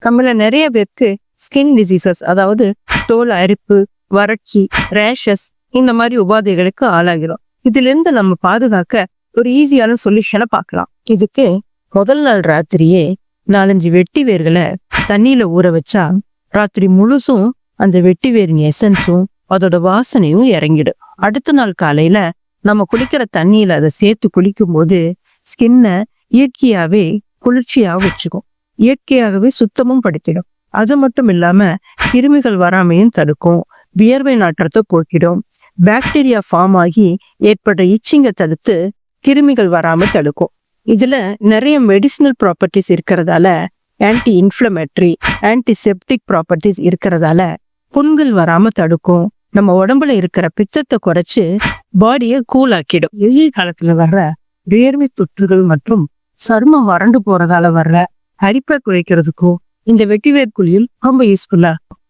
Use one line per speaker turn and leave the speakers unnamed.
நம்மள நிறைய பேருக்கு ஸ்கின் டிசீசஸ், அதாவது தோல் அரிப்பு, வறட்சி, ரேஷஸ் இந்த மாதிரி உபாதைகளுக்கு ஆளாகிறோம். இதுல இருந்து நம்ம பாதுகாக்க ஒரு ஈஸியான சொல்யூஷனை பார்க்கலாம். இதுக்கு முதல் நாள் ராத்திரியே 4-5 வெட்டி வேர்களை தண்ணியில ஊற வச்சா ராத்திரி முழுசும் அந்த வெட்டி வேரின் எசன்ஸும் அதோட வாசனையும் இறங்கிடும். அடுத்த நாள் காலையில நம்ம குளிக்கிற தண்ணியில அதை சேர்த்து குளிக்கும் போது ஸ்கின்னை இயற்கையாவே குளிர்ச்சியா வச்சுக்கும், இயற்கையாகவே சுத்தமும் படுத்திடும். அது மட்டும் இல்லாம கிருமிகள் வராமையும் தடுக்கும், வியர்வை நாற்றத்தை போக்கிடும், பாக்டீரியா ஃபார்ம் ஆகி ஏற்பட்ட இச்சிங்க தடுத்து கிருமிகள் வராம தடுக்கும். இதுல நிறைய மெடிசினல் ப்ராப்பர்ட்டிஸ் இருக்கிறதால, ஆன்டி இன்ஃப்ளமேட்டரி, ஆன்டிசெப்டிக் ப்ராப்பர்ட்டிஸ் இருக்கிறதால புண்கள் வராம தடுக்கும். நம்ம உடம்புல இருக்கிற பித்தத்தை குறைச்சு பாடியை கூல் ஆக்கிடும். வெயில் காலத்துல வர்ற வேர்வை தொற்றுகள் மற்றும் சருமம் வறண்டு போறதால வர்ற அரிப்பை குறைக்கிறதுக்கும் இந்த வெட்டிவேர் குளியல் ரொம்ப யூஸ்ஃபுல்லா இருக்கும்.